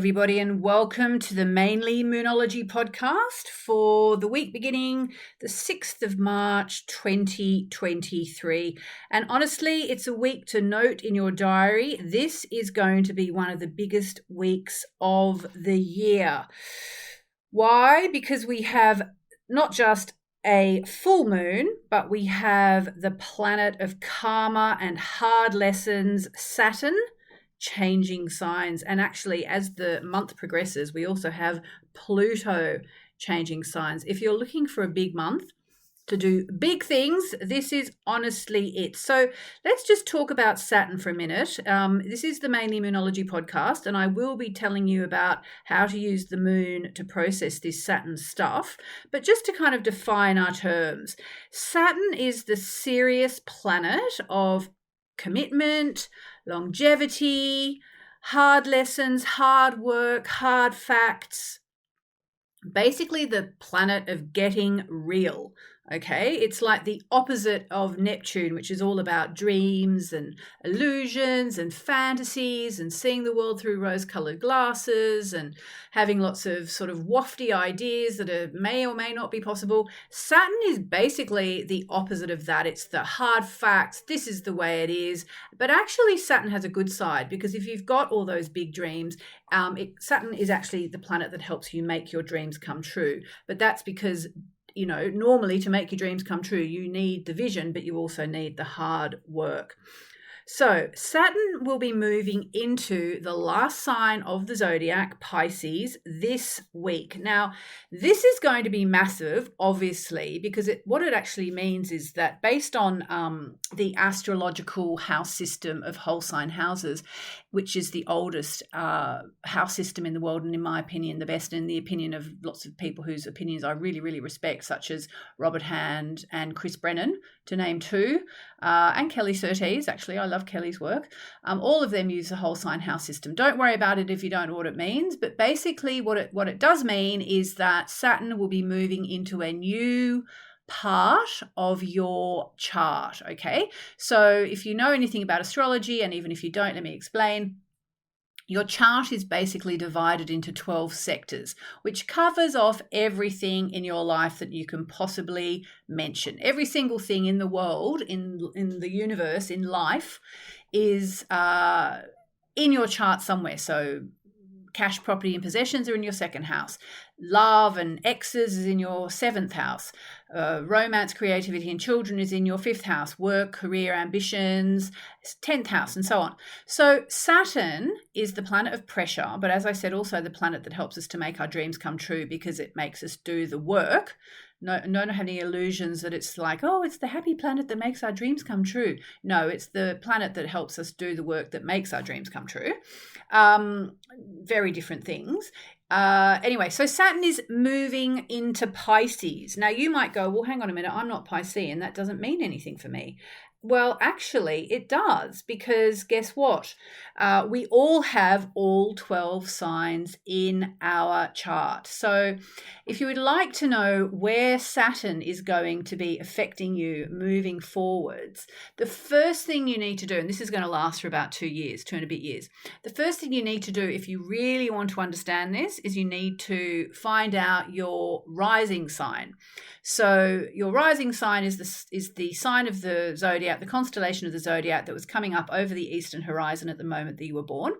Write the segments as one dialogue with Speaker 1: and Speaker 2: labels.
Speaker 1: everybody, and welcome to the Mainly Moonology podcast for the week beginning the 6th of March 2023. And honestly, it's a week to note in your diary. This is going to be one of the biggest weeks of the year. Why? Because we have not just a full moon, but we have the planet of karma and hard lessons, Saturn, changing signs. And actually, as the month progresses, we also have Pluto changing signs. If you're looking for a big month to do big things, this is honestly it. So let's just talk about Saturn for a minute. This is the Mainly Moonology podcast, and I will be telling you about how to use the moon to process this Saturn stuff. But just to kind of define our terms, Saturn is the serious planet of commitment, longevity, hard lessons, hard work, hard facts. Basically, the planet of getting real. Okay, it's like the opposite of Neptune, which is all about dreams and illusions and fantasies and seeing the world through rose-colored glasses and having lots of sort of wafty ideas that may or may not be possible. Saturn is basically the opposite of that. It's the hard facts. This is the way it is. But actually, Saturn has a good side, because if you've got all those big dreams, Saturn is actually the planet that helps you make your dreams come true. But that's because, you know, normally to make your dreams come true, you need the vision, but you also need the hard work. So Saturn will be moving into the last sign of the zodiac, Pisces, this week. Now, this is going to be massive, obviously, because what it actually means is that based on the astrological house system of whole sign houses, which is the oldest house system in the world, and in my opinion, the best, in the opinion of lots of people whose opinions I really, really respect, such as Robert Hand and Chris Brennan, to name two, and Kelly Surtees. Actually, I love Kelly's work. All of them use the whole sign house system. Don't worry about it if you don't know what it means, but basically what it does mean is that Saturn will be moving into a new part of your chart. Okay, so if you know anything about astrology, and even if you don't, let me explain. Your chart is basically divided into 12 sectors, which covers off everything in your life that you can possibly mention. Every single thing in the world, in the universe, in life, is in your chart somewhere. So cash, property, and possessions are in your second house. Love and exes is in your seventh house. Romance, creativity, and children is in your fifth house. Work, career, ambitions, 10th house, and so on. So Saturn is the planet of pressure, but as I said, also the planet that helps us to make our dreams come true, because it makes us do the work. Don't have any illusions that it's like, oh, it's the happy planet that makes our dreams come true. No, it's the planet that helps us do the work that makes our dreams come true. Very different things. Anyway, so Saturn is moving into Pisces. Now, you might go, well, hang on a minute, I'm not Piscean. That doesn't mean anything for me. Well, actually, it does, because guess what? We all have all 12 signs in our chart. So if you would like to know where Saturn is going to be affecting you moving forwards, the first thing you need to do, and this is going to last for about 2 years, 2 and a bit years, the first thing you need to do if you really want to understand this is you need to find out your rising sign. So your rising sign is the sign of the zodiac, the constellation of the zodiac that was coming up over the eastern horizon at the moment that you were born.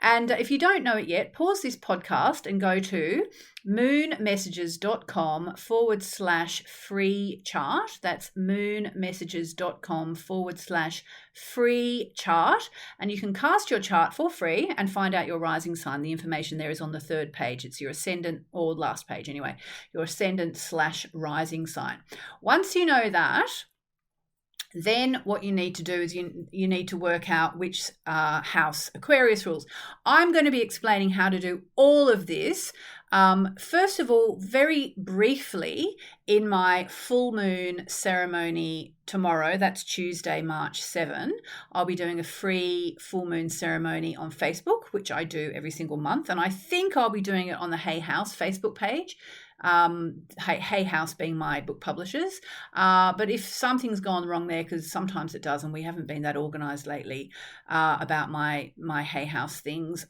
Speaker 1: And if you don't know it yet, pause this podcast and go to moonmessages.com/free chart. That's moonmessages.com/free chart. And you can cast your chart for free and find out your rising sign. The information there is on the third page. It's your ascendant, or last page anyway, your ascendant/rising sign. Once you know that, then what you need to do is you need to work out which house Aquarius rules. I'm going to be explaining how to do all of this. First of all, very briefly, in my full moon ceremony tomorrow, that's Tuesday, March 7, I'll be doing a free full moon ceremony on Facebook, which I do every single month. And I think I'll be doing it on the Hay House Facebook page Hay House being my book publishers. But if something's gone wrong there, because sometimes it does, and we haven't been that organised lately about my Hay House things.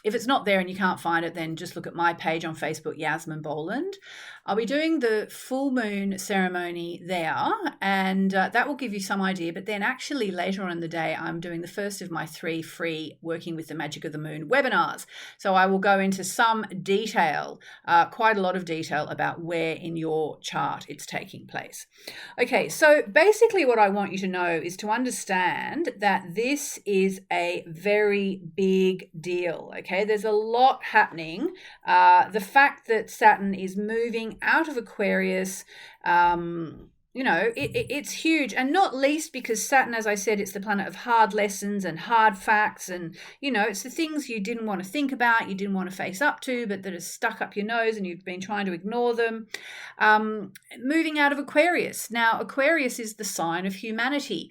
Speaker 1: If it's not there and you can't find it, then just look at my page on Facebook, Yasmin Boland. I'll be doing the full moon ceremony there, and that will give you some idea. But then actually later on in the day, I'm doing the first of my 3 free Working with the Magic of the Moon webinars. So I will go into some detail, quite a lot of detail about where in your chart it's taking place. Okay, so basically what I want you to know is to understand that this is a very big deal, okay? There's a lot happening. The fact that Saturn is moving out of Aquarius, it's huge, and not least because Saturn, as I said, it's the planet of hard lessons and hard facts, and it's the things you didn't want to think about, you didn't want to face up to, but that are stuck up your nose and you've been trying to ignore them. Moving out of Aquarius. Now, Aquarius is the sign of humanity.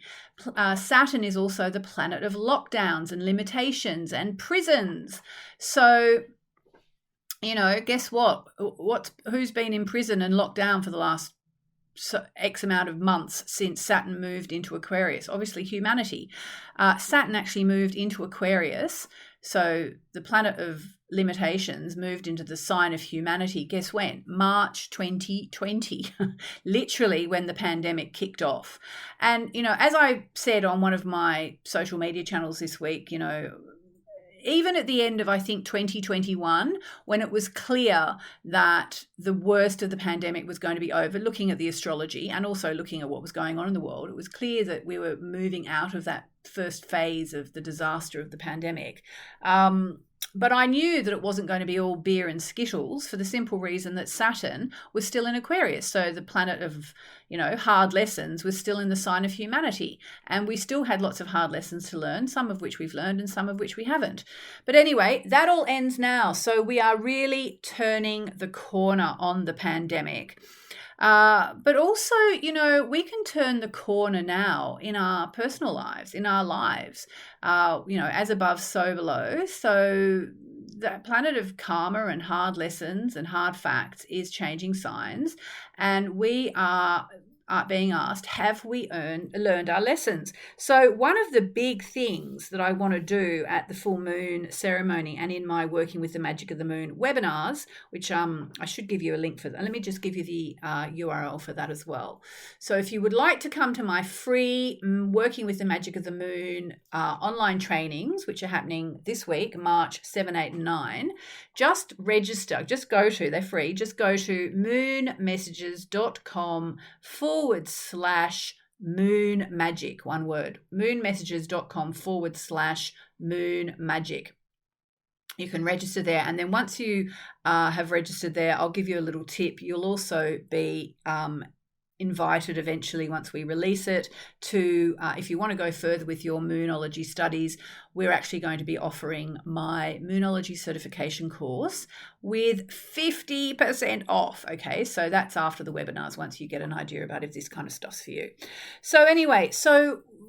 Speaker 1: Saturn is also the planet of lockdowns and limitations and prisons. So guess what? Who's been in prison and locked down for the last X amount of months since Saturn moved into Aquarius? Obviously, humanity. Saturn actually moved into Aquarius, so the planet of limitations moved into the sign of humanity. Guess when? March 2020, literally when the pandemic kicked off. And, as I said on one of my social media channels this week, even at the end of, I think, 2021, when it was clear that the worst of the pandemic was going to be over, looking at the astrology and also looking at what was going on in the world, it was clear that we were moving out of that first phase of the disaster of the pandemic. But I knew that it wasn't going to be all beer and Skittles, for the simple reason that Saturn was still in Aquarius. So the planet of, hard lessons was still in the sign of humanity. And we still had lots of hard lessons to learn, some of which we've learned and some of which we haven't. But anyway, that all ends now. So we are really turning the corner on the pandemic. But also, we can turn the corner now in our personal lives, in our lives, as above, so below. So the planet of karma and hard lessons and hard facts is changing signs, and we are being asked, have we learned our lessons? So one of the big things that I want to do at the full moon ceremony and in my Working with the Magic of the Moon webinars, which I should give you a link for that. Let me just give you the URL for that as well. So if you would like to come to my free Working with the Magic of the Moon online trainings, which are happening this week, March 7, 8 and 9, just register, they're free, just go to moonmessages.com/moon magic, one word, moonmessages.com/moon magic. You can register there, and then once you have registered there, I'll give you a little tip. You'll also be invited eventually, once we release it, to if you want to go further with your moonology studies, we're actually going to be offering my moonology certification course with 50% off. Okay, so that's after the webinars, once you get an idea about if this kind of stuff's for you. So anyway,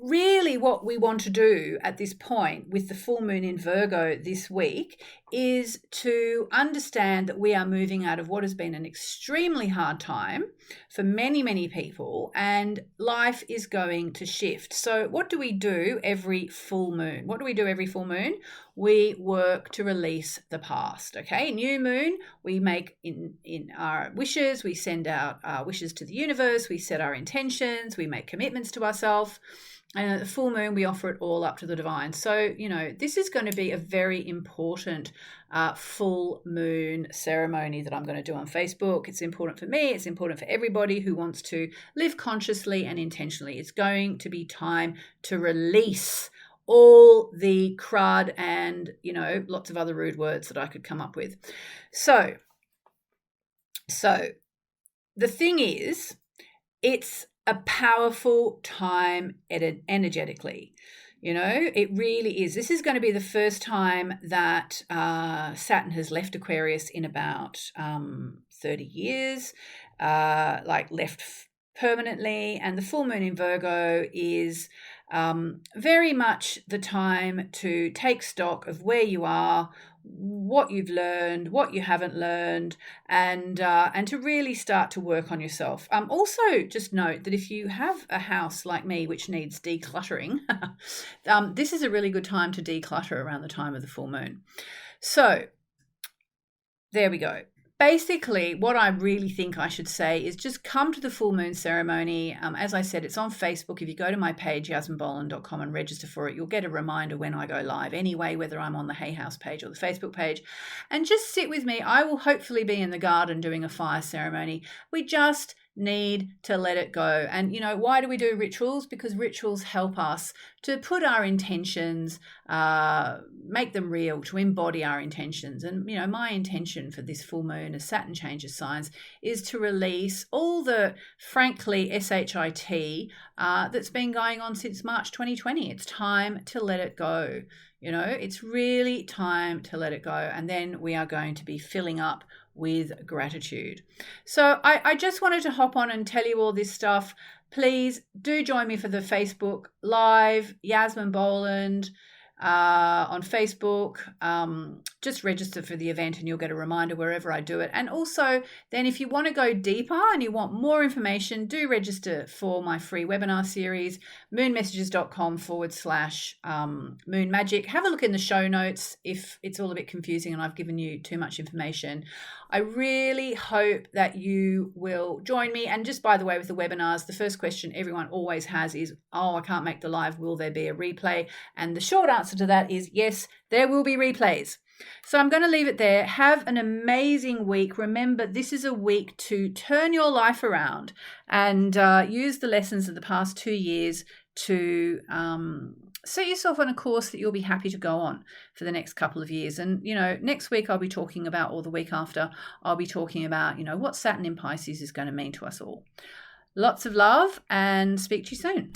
Speaker 1: really what we want to do at this point with the full moon in Virgo this week is to understand that we are moving out of what has been an extremely hard time for many, many people, and life is going to shift. So what do we do every full moon? We work to release the past. Okay, new moon, we make in our wishes, we send out our wishes to the universe, we set our intentions, we make commitments to ourselves. And at the full moon, we offer it all up to the divine. So, this is going to be a very important full moon ceremony that I'm going to do on Facebook. It's important for me. It's important for everybody who wants to live consciously and intentionally. It's going to be time to release all the crud and, lots of other rude words that I could come up with. So the thing is, it's a powerful time energetically. It really is. This is going to be the first time that Saturn has left Aquarius in about 30 years, left permanently. And the full moon in Virgo is very much the time to take stock of where you are, what you've learned, what you haven't learned, and to really start to work on yourself. Also, just note that if you have a house like me which needs decluttering, this is a really good time to declutter around the time of the full moon. So there we go. Basically, what I really think I should say is just come to the full moon ceremony. As I said, it's on Facebook. If you go to my page, yasminboland.com, and register for it, you'll get a reminder when I go live anyway, whether I'm on the Hay House page or the Facebook page. And just sit with me. I will hopefully be in the garden doing a fire ceremony. We just need to let it go. And, why do we do rituals? Because rituals help us to put our intentions, make them real, to embody our intentions. And, my intention for this full moon as Saturn changes signs is to release all the, frankly, SHIT that's been going on since March 2020. It's time to let it go. It's really time to let it go. And then we are going to be filling up with gratitude. So I just wanted to hop on and tell you all this stuff. Please do join me for the Facebook Live, Yasmin Boland, on Facebook. Just register for the event and you'll get a reminder wherever I do it. And also, then if you want to go deeper and you want more information, do register for my free webinar series, moonmessages.com/moon magic. Have a look in the show notes if it's all a bit confusing and I've given you too much information. I really hope that you will join me. And just by the way, with the webinars, the first question everyone always has is, I can't make the live. Will there be a replay? And the short answer to that is yes, there will be replays. So I'm going to leave it there. Have an amazing week. Remember, this is a week to turn your life around and use the lessons of the past 2 years to set yourself on a course that you'll be happy to go on for the next couple of years. And, next week I'll be talking about, or the week after, I'll be talking about, what Saturn in Pisces is going to mean to us all. Lots of love and speak to you soon.